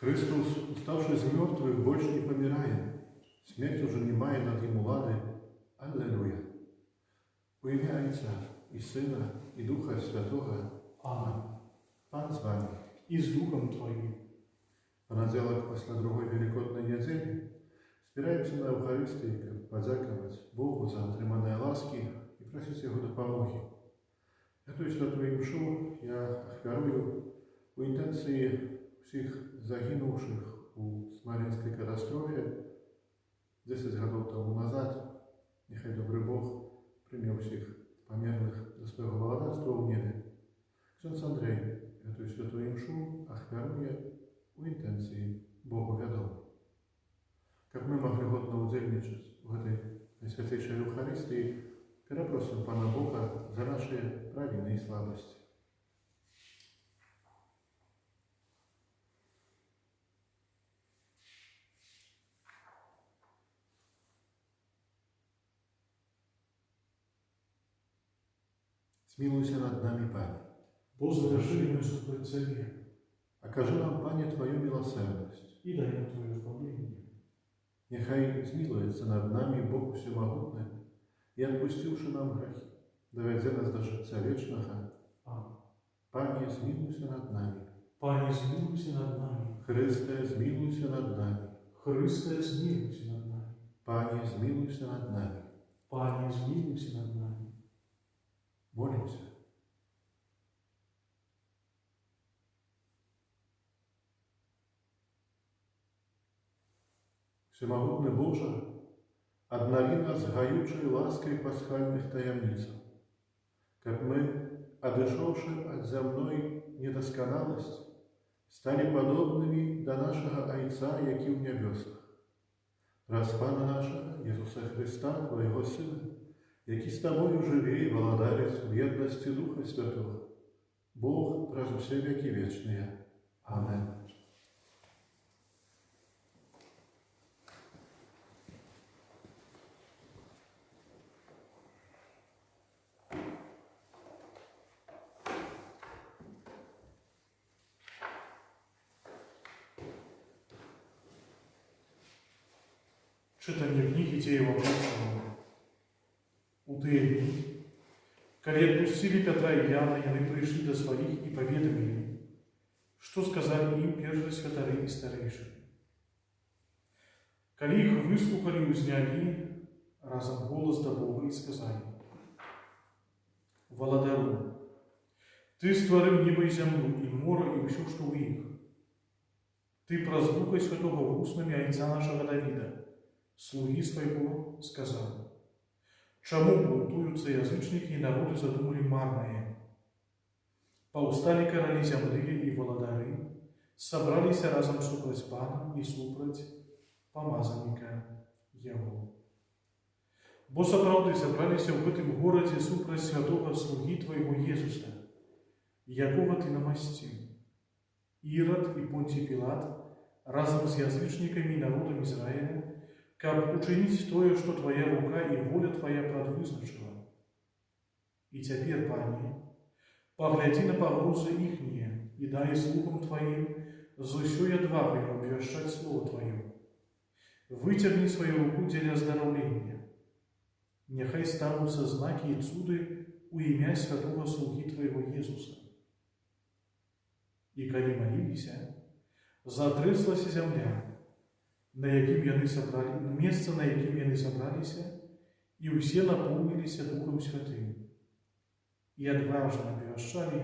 Христос, уставший з мертвых, больше не помирает. Смерть уже не має над ним улады. Аллилуйя. У ім'я Отця і Сина, і Духа Святого. Amen. Пан з вами. И с Духом Твоим. Понеделок после другой Великодной недели збираємося на Евхаристії, щоб подякувати Богу за отримані ласки і просити Його допомоги. Эту святую мшу я оферую у інтенції всіх загинувших у Смоленській катастрофі 10 років тому назад. Нехай добрий Бог прийме всіх померлих до свого володарства у небі. Ксьонц Андрей эту святую мшу оферує у інтенції Богу відомо. Как мы могли годно удельничать в этой Наисвятейшей Евхаристии, перепросим Пана Бога за наши правильные и слабости. Смилуйся над нами, Пане. Бог завершили мы супроть Тебе, Окажи нам, Пане, Твою милосердность. и дай нам Твое избавление. Нехай змилуется над нами Бог Всемогутный и отпустивший нам грехи, доведя нас до життя вечного. Amen. Пане, змилуйся над нами. Пане, змилуйся над нами. Христе, змилуйся над нами. Христе, змилуйся над нами. Пане, змилуйся над нами. Пане, змилуйся над нами. Молимся. Всемогутный Боже, обнови нас гаючей лаской пасхальных таямницах, как мы, одышавши от земной недосконалости, стали подобными до нашего Отца, який в небесах. Раз Пана нашего, Иисуса Христа, Твоего Сына, який с Тобою живе и володарит в едности Духа Святого, Бог, раз все веки вечные. Аминь. Читание книги Тієва Апостолова. У тыя дні, калі адпусцілі Пятра і Яна, яны прыйшлі да сваіх і паведамілі, што сказалі ім першыя святары і старэйшыны. Калі іх выслухалі, узнялі разам голас да Бога і сказалі: «Валадару, Ты стварыў неба і зямлю, і мора, і ўсё, што ў іх. Ты праз Духа Святога вуснамі Айца нашага Давіда, слуги своего, сказал: чему бунтуются язычники и народы задумали марное? Поустали короли земли и володари, собрались разом супроть Пана и супроть помазанника Его. Бо сапраўды собрались в этом городе супроть святого слуги Твоего Иисуса, якого Ты намастил. Ирод и Понтий Пилат разом с язычниками и народом Израиля, каб учинить тое, что Твоя рука и воля Твоя предвызначила. И теперь, Пане, погляди на погрозы ихние и дай слугам Твоим з усёй отвагой обвещать Слово Твое. Вытягни свою руку для оздоровления. Нехай станутся знаки и цуды у имя святого слуги Твоего Иисуса. И коли молились, затряслась земля, на якім яны сабралі, месца, на якім яны сабраліся, і ўсе напоўніліся Духом Святым і адважна абвяшчалі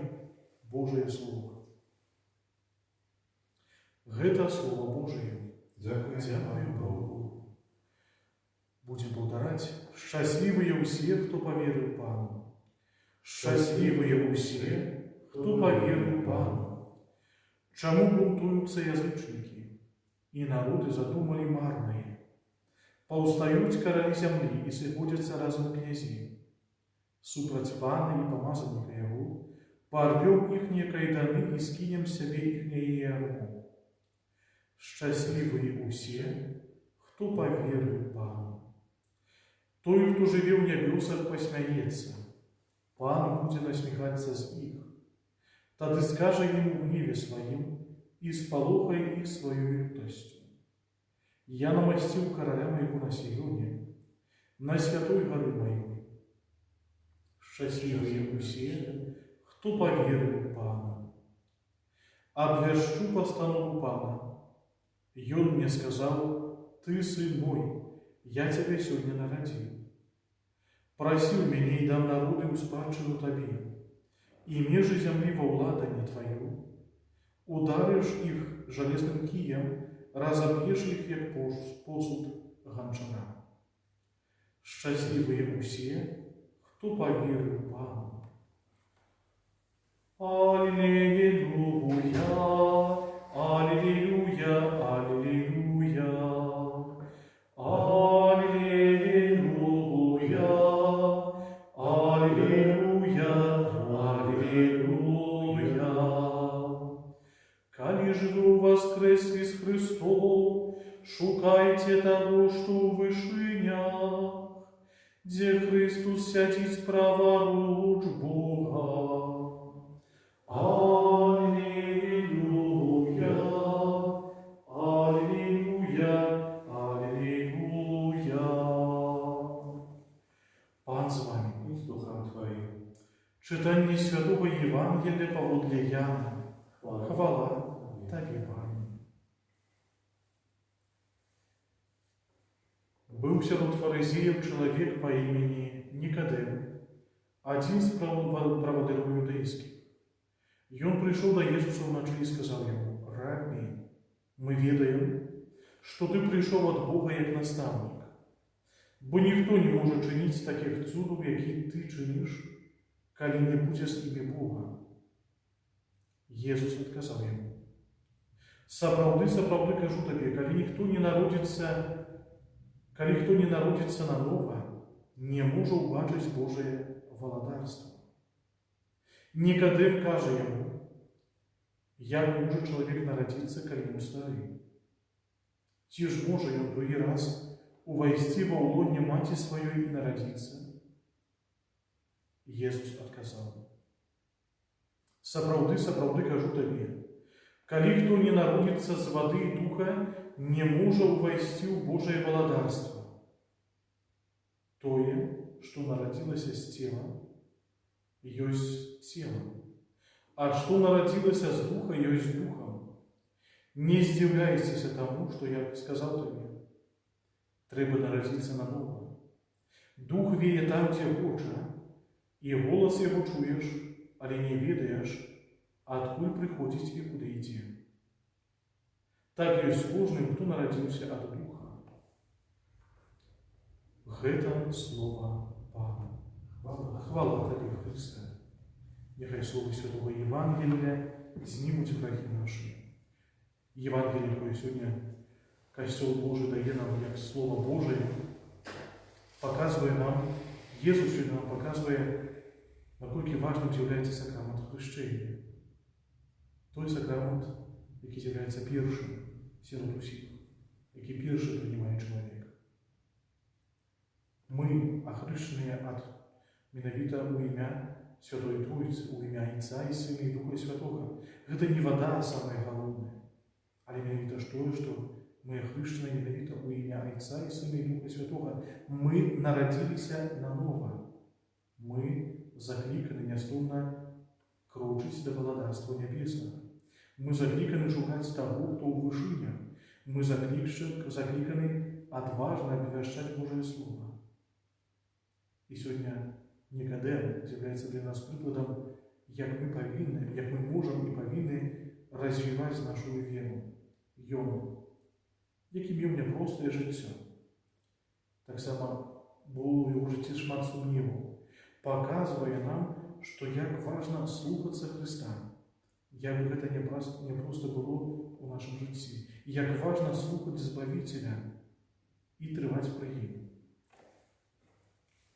Божае Слово. Гэта Слово Божие. Дзякуем Богу. Будем благодарать. Счастливые все, кто поверил Пану. Счастливые все, кто поверил Пану. Чему бунтуются язычники? И народы задумали марные. Поустают короли земли и сходятся разом князи. Супроть Пана и помазанника Его, порвем ихние кайданы и скинем себе ихнее ярмо. Счастливые все, кто поверил Пану. Той, кто живе в небесах, посмеется. Пан будет насмехаться с их. Тады скажет ему в гневе своим: и спалохай их своей лютостью. Я намастил короля моего на Сионе, на святой горы моей. Счастливые все, кто поверил Пана. Обвящу постанову Пана, и он мне сказал: «Ты, сын мой, я тебя сегодня народил. Просил меня и дам народы успадшую тебе, и межи земли во владание твою. Ударишь их железным кием, разобьешь их, як посуд гончара. Счастливые все, кто поверил Пану». Аллилуйя, аллилуйя, аллилуйя, аллилуйя, аллилуйя, аллилуйя. Коли же вы воскресли с Христом, шукайте того, что в вышинях, где Христос сядет праворуч Бога. Аллилуйя, аллилуйя, аллилуйя. Пан з вами. И с Духом Твоим. Читання Святого Євангелія поводле Яна. Хвала. Хвала Тобі, Пане. Был сярод фарисеев человек по имени Никодем, один из правоверных иудейских. И он пришел до Иисуса вночи и сказал ему: «Рабби, мы ведаем, что ты пришел от Бога як наставник, бо никто не может чинить таких чудов, які ты чинишь, коли не будет с ними Бога». Иисус отказал ему: «Сапраўды, сапраўды кажу тебе, коли кто не народится наново, не может убачить Божие владарство». Никодем каже ему: «Як може чоловік народиться, коли він старий? Ті ж може він другий раз увойти во улоне мати своей и народиться?» Иисус отказал: «Сапраўды, сапраўды кажу тебе, коли кто не народится с воды и духа, не может увойти в Божие владарство. Тое, что народилось из тела, есть телом, а что народилось из духа, есть духом. Не здивляйтеся тому, что я сказал тебе. Треба народиться наново. Дух веє там, где хоче, и голос его чуешь, але не ведаешь, откуда приходить и куда идти. Так есть кожным, кто народился от духа». Гэта слово Пана. Хвала Тобі, Христе. Нехай слово Святого Євангелія знімуть враги наші. Євангеліє, яке сьогодні Костюл Божий дає нам як Слово Божие, показує нам, Єсус сьогодні нам показує, наскільки важним є сакрамент хрещення. Той сакрамент, який є першим серед усіх, який перший приймає чоловік. Ми, охрещені от менавіта у ім'я Святої Троїці, у ім'я Отця і Сина і Духа Святого. Гэта не вода самое главное, але менавіта тое, што мы охрещені менавіта у ім'я Отця і Сина і Духа Святого. Мы народилися наново. Мы закликаны нястомна крочыць до владарства небесного. Мы закликаны шукаць того, кто у вышынях. Мы закликаны отважно обвящать Божие Слово. И сегодня Никодем является для нас прикладом, як мы можем и повинны развивать нашу веру. Йому, яким є в нього просте життя. Так само було в його житті шмат сумніву. Показує нам, що як важно слухатися Христа, як би це не просто було у нашому житті. Як важно слухати Збавителя і тривати при ним.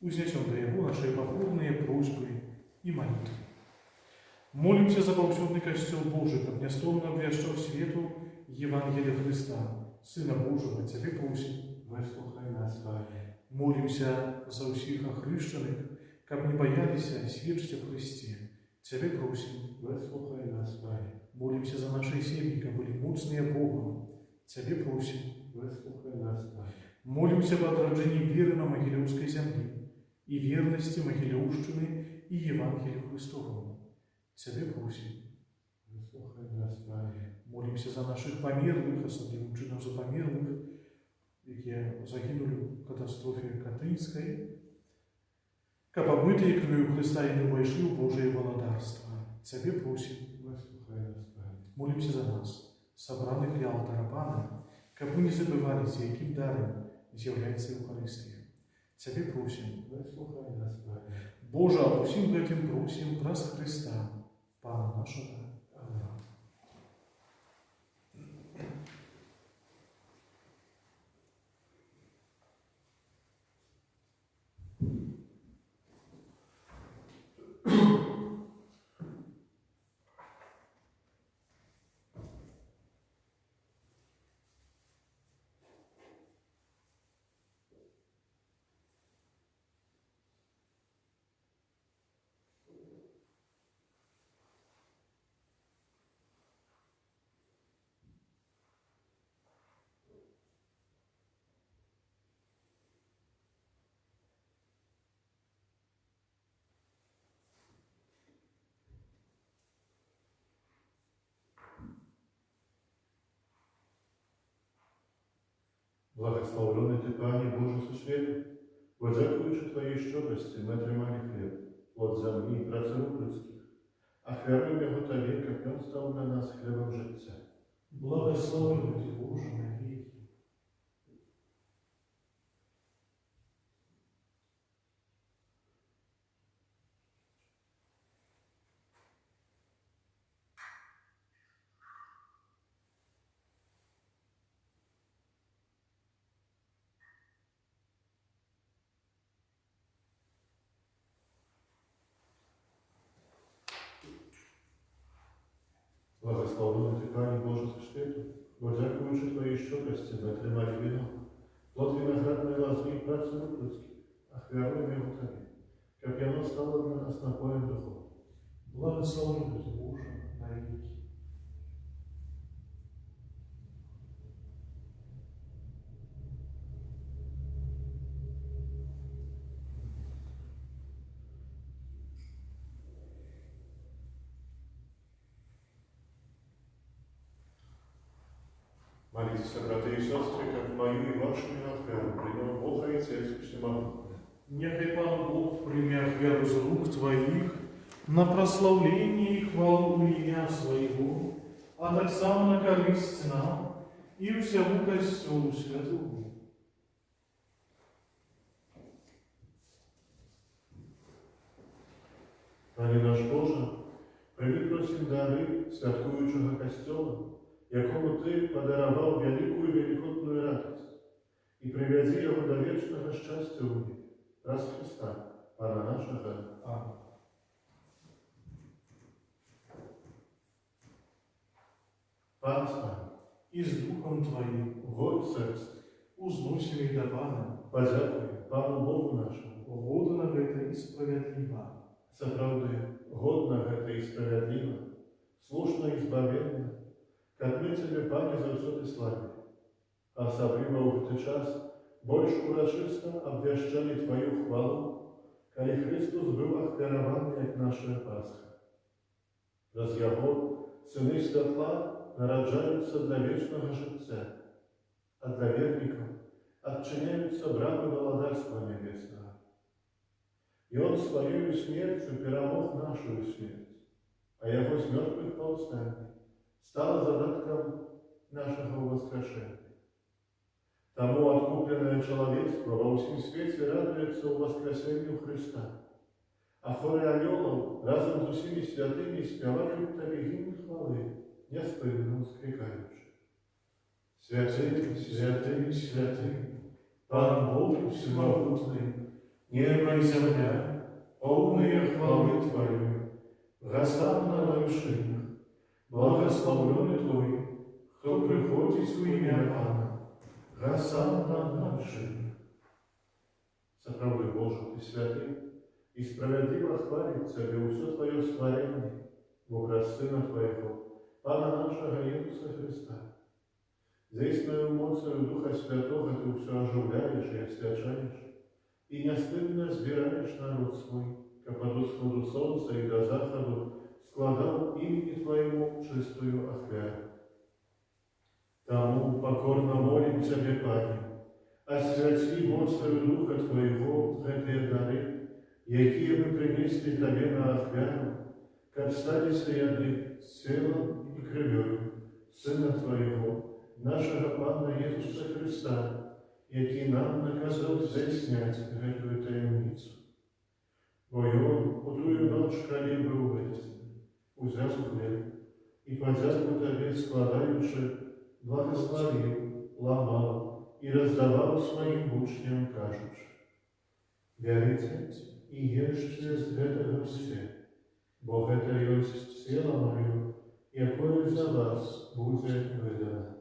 Узнесем до Его наши покорные просьбы и молитвы. Молимся за повсюдный Костел Божий, как нестомно обвящал свету Евангелие Христа, Сына Божьего, Тебе просим. Выслухай нас, Пане. Молимся за всех охрещенных, как не боялись свідчити в Христе. Тебе просим. Выслухай нас, Пане. Молимся за наши семьи, как были муцные Богом. Тебе просим. Выслухай нас, Пане. Молимся об отражении веры на Могилевской земле и верности Могилевщины и Евангелию Христовому. Тебе просим. Выслухай нас, Пане. Молимся за наших померлых, особливо чином за померлых, які загинули в катастрофі Катинській, как обмытые кровью Христа и не вошли в Божие володарство. Тебе просим. Выслухай нас, Пане. Молимся за нас, собраних для алтаря Пана, как мы не забывали, яким даром является Евхаристия. Тебе просим. Выслухай нас, Пане. Боже, а усім этим просим праз Христа, Пана нашего. Аминь. Благословлений ти, Пані Боже Сусвіту, бо дякуючи Твоїй щедрості, ми тримали хліб, плод землі і праці рук людських, а хвалим його Тобі, як Він став для нас хлібом життя. Благословен Ты, Боже, на веки. Благословлений ти, Пані Боже Сусвіту, бо дякуючи Твоїй щедрості, ми тримали віно, плод виноградної лозі і праці рук людських, а хвалим його Тобі, як воно стало для нас напоєм духовним. Благословен Ты, Боже, на веки. Молитесь, братья и сестры, как мою и вашу веру принял Бога и Церковь Всемогущего. Нехай Пан Бог примет веру из рук Твоих на прославление и хвалу имя Своего, а так само на корысть нам и всему костелу святому. Пане наш Боже, прийми просим дари святкуючого костела, якому Ти подарував велику і великотную радость, і приведи його до вічного щастя у віки. Раз Христа, Пана нашого. Аминь. Пан з нами, И с Духом Твоим Господь серце, узносим их до Пана, подякує Пану Богу нашому. угодно это и справедливо. Заправды, годно гэта и справедливо, слушно и избавенно, как мы Тебе, Пане, за все Ты славили. Особливо в этот час больше урочисто обвящали Твою хвалу, коли Христос был охвярован, як наша Пасха. Раз Его, сыны святла, народжаются для вечного життя, а для верников отчиняются брамы володарства небесного. И Он своей смертью перемог нашу смерть, а Его с мертвых повстание стало задатком нашего воскрешения. Тому откупленное человечество во всем свете радуется у воскресению Христа, а хоры анgelов разом с усими святыми спевают Тебе гимн хвалы, неспынно скрикаючи. Святый, святый, святый, Пан Бог всемогутный, небо и земля, полные хвалы Твоей, гостам на вершинах, благословленный Твой, кто приходит в имя Пана, гостам на вершинах. Соправды Боже, Ты святый, и справедливо хвалит Тебе все Твое створение, в образ Сына Твоего, Пана нашего Иисуса Христа. Заистную мощью Духа Святого ты все оживляешь и освячаешь, и неостыдно сбираешь народ свой, как под восходу солнца и до заходу складал имени Твоему чистую охвяру. Тому покорно молим Тебе, Пане, освяти мощью Духа Твоего эти дары, якие мы принесли Тебе на охвяру, как стали сряды с телом и кровью Сына Твоего, нашего Пана Иисуса Христа, який нам наказал здійснять эту таємницю. Бо он у тую ночь, коли был введен, узяв хлеб и подяку Тебе складаючи, благословил, ломал и раздавал своим учням, кажучи: «Берите и ешьте з этого все, бо это есть тело мое, якое за вас будет выдано».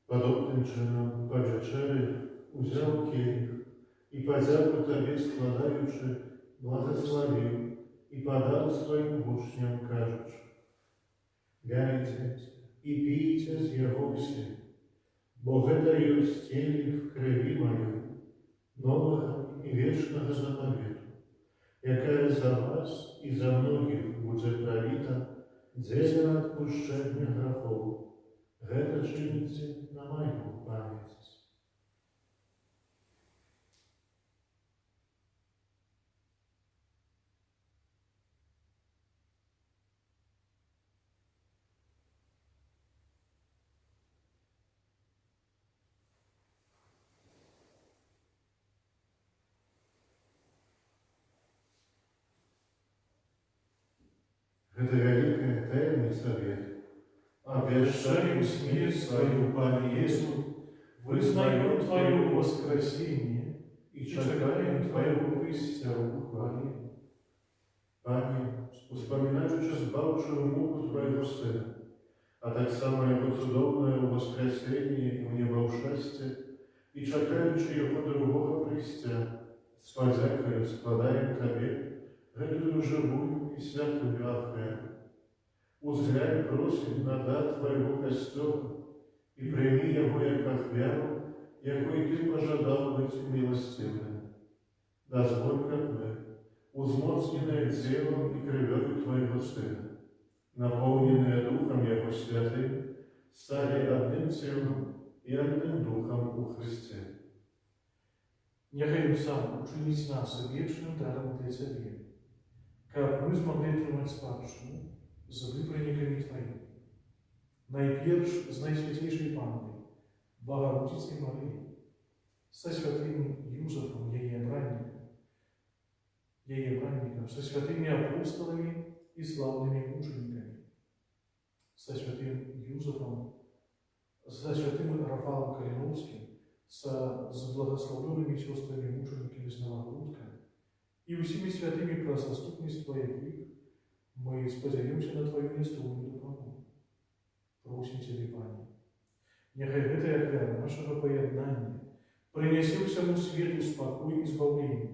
Подобным чином по вечері узяв келих и подяку Тебе складаючи, благословил и подал своим учням, кажучи: «Берите и пийте з его все, бо это есть теле в крови моей, нового и вечного заповеду, якая за вас и за многих будет пролита для отпущения грехов. Это чините на мою память». Это великая тайный совет. Обещаем смерть свою, Пане Иису, вызнаем Твое воскресение и чекаем Твоего Христа в хвале. Пане, вспоминаючи збавчую муку Твоего Сына, а так само Его цудовное воскресение в небоушестве, и чекаючи Его другого Христа, с подякою складаем Тебе эту живую и святую охрану. Узглянь, просим на дар Твоего костела и прими его як охвяру, якой Ты пожадал быть милостивым. Дозволь, как мы, узмоцненное телом и кровью Твоего Сына, наполненные Духом Его Святым, стали одним телом и одним Духом у Христе. Нехай сам учинить нас вечным даром для Тебе, как мы смогли тримать спадщину за выбранниками Твоими. Найперш з Найсвятейшей Панной, Богородицей Марии, со святым Юзефом, ее бранником, со святыми апостолами и славными мучениками, со святым Юзефом, со святым Рафалом Калиновским, с благословенными сестрами-мучениками с Новогрудка и всеми святыми про заступность Твоих, мы сподяемся на Твою нестойную допомогу. Просим Тебе, Пане, нехай эта охвяра нашего поєднання принесе всему свету спокой и избавление.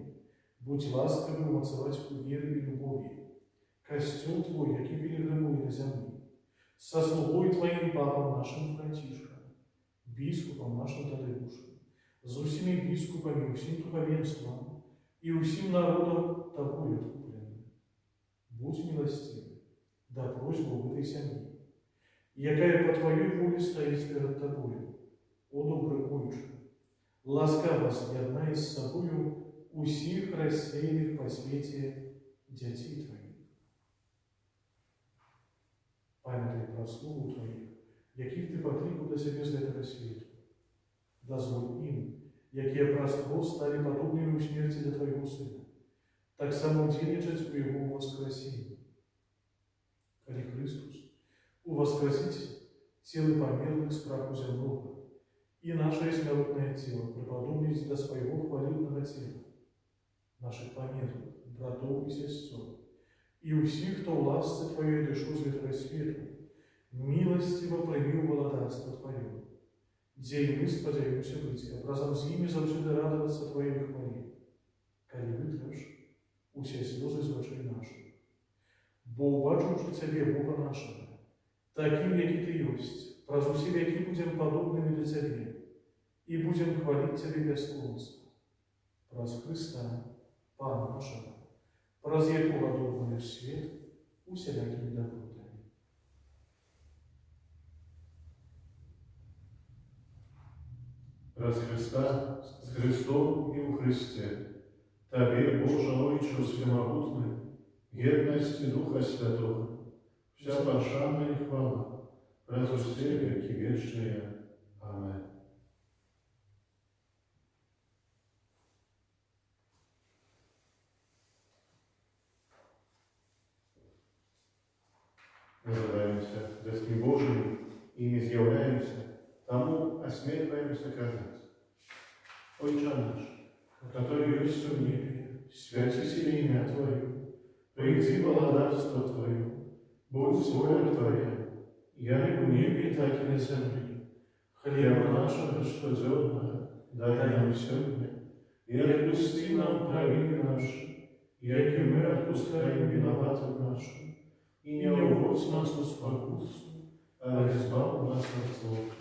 Будь ласковый умацовать у веры и любови костел Твой, який перегримує на землі, со слугой Твоим Папом нашим Франтишком, бискупом нашим Тадеушем, с усими бискупами, усим духовенством и усим народом Тобой откупленным. Будь милостивый, да просьбу в этой семье, якая по Твоей воле стоит перед Тобою, о добрый Отче, ласкаво з'єднай з собою усіх рассеянных по свете детей Твоих. Пам'ятай про слугу Твоїх, яких Ти покликав до себе з этого світу. Дозволь им, які простро стали подобными у смерти до Твоего Сына, так само деличать у Его воскресения. Коли Христос увоскресить тело померлых с праху земного и наше смертное тело преподобность до своего хвалебного тела, наших померлых, братов и сестер, и у всех, кто в ласце Твоей душу светлой свету, милостиво прими володарство Твое, где и мы сподяемся быть, образом с ними завсюду радоваться Твоей хвале, коли вытрешь усе слезы з очей наших. Бо убачивши Тебе, Бога нашего, таким, який Ты есть, праз усе веки будем подобными до Тебе, и будем хвалить Тебе без словословия. Праз Христа, Пана нашего, праз якого добрый свет усялякими добротами. Праз Христа, с Христом и у Христе, Тебе, Боже Отче всемогутный, едности Духа Святого, вся пошана и хвала, праз все веки вечные. Аминь. Называемся детьми Божьими и не изъявляемся, тому осмеливаемся казать. Отче наш, который есть в небе, святись имя Твое, приди володарство Твое, будь воля Твоя, як в небе, так и на земле. Хлеба нашего ежедневного дай нам сегодня, и отпусти нам провины наши, як и мы отпускаем виноватым нашим. И не уводь нас в спокусу, а избав нас от злого.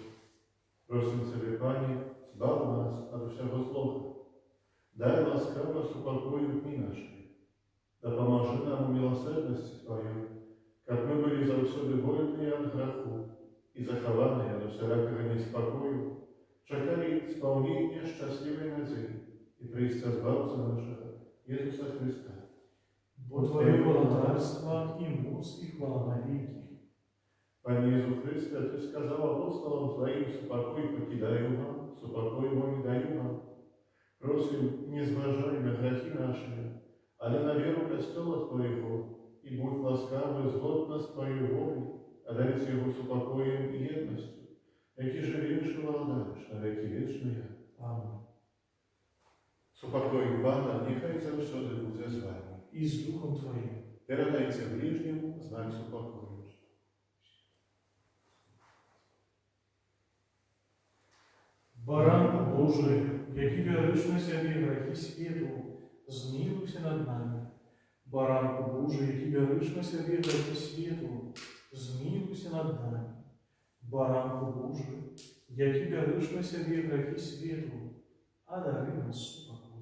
Просим Тебе, Пане, збав нас от всего злого. Дай ласкаво супокою дни наши. Да поможи нам в милосердности Твоей, как мы были завсёды вольные от греху и захованные до всякого неспокою, чекали исполнения счастливой надежды и пристя збавца нашего, Иисуса Христа. Бо Твое володарство и муз, и хвала навеки. Пане Иисус Христе, Ты сказал апостолам Твоим, супокой покидаю вам, супокой мой даю вам. Просим, не зважай на грехи наши, але на веру Костола Твоего, и будь ласкавый згодно с Твоей волей, одарить Его супокоем и едностью, яки же венши володариш на веки вечные. Аминь. Супокой Пана, нехай завсёды буде з вами. И с Духом Твоим. Передайте ближнему знак супокою. Баран Божий, який береш на себе грехи світу, змилуйся над нами. Баран Божий, який береш на себе грехи світу, змилуйся над нами. Баран Божий, який береш на себе грехи світу, одари нас спокою.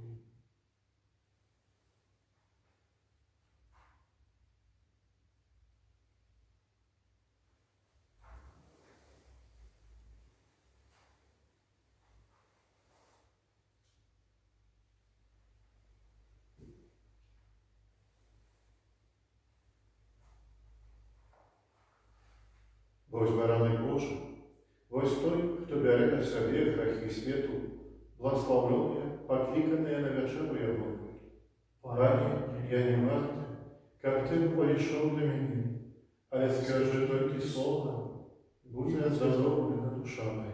Вось бараnek Божий, вось той, хто бере на себе грехи світу, благословленные, покликанные на вечеру Его. Пане, я не вартый, как Ты пришел для меня, але скажи только слово, будет оздоровлена душа моя.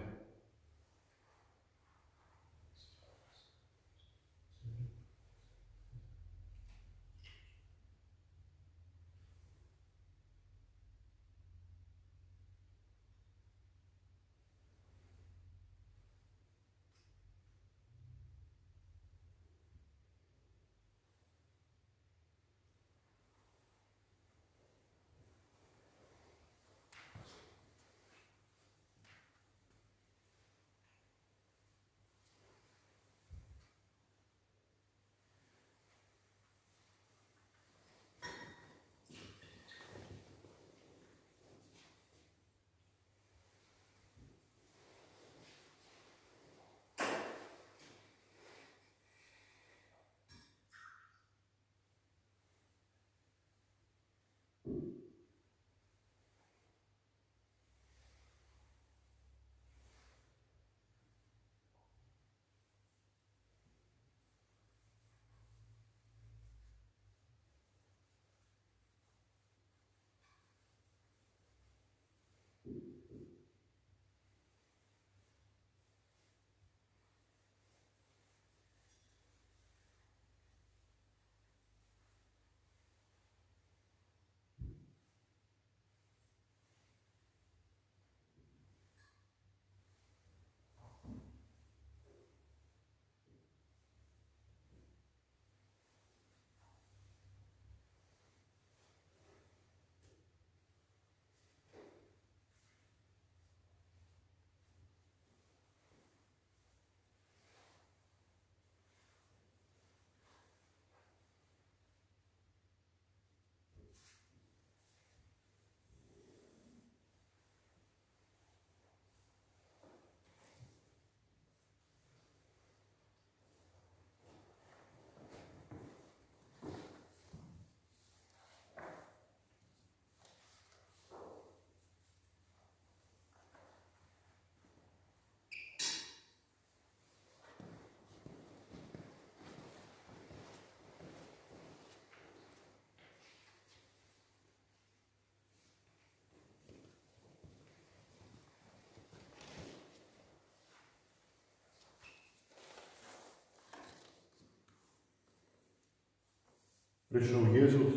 Прийшов Єсус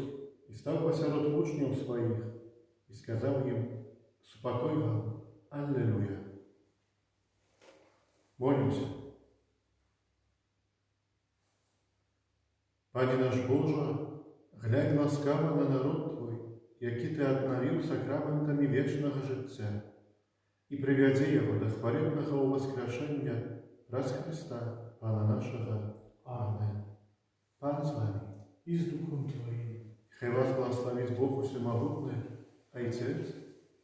і став посеред учнів своїх і сказав їм: «Спокой вам, Аллилуйя». Молимся. Пане наш Боже, глянь ласкаво на народ Твой, який Ти обновив сакраментами вічного життя, і приведи його до хвалебного воскрешення раз Христа, Пана нашого. Амин. Пан з вами. І з Духом Твоїм. Хай вас благословить Бог Усемогутний, Отець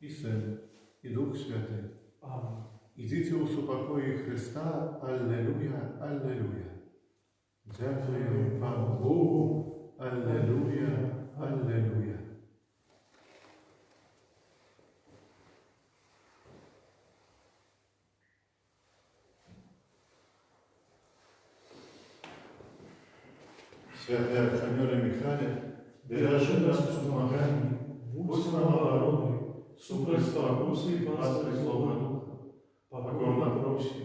і Син, і Дух Святий. Амин. Ідіть у супокої Христа. Аллилуйя, Аллилуйя. Дякую Пану Богу. Аллилуйя, Аллилуйя. Святий Архангеле Михайле, Бережи нас в спомаганні, будь нам обороною, супротився і пастырь злого духа. Покорно просим,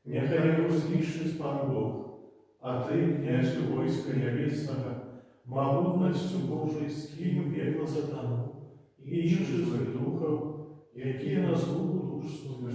нехай його знищить пан Бог, а ти, князю войска небесного, могутностью Божией скинь в пекло сатану, и інших злих духов, які на злобу душ свою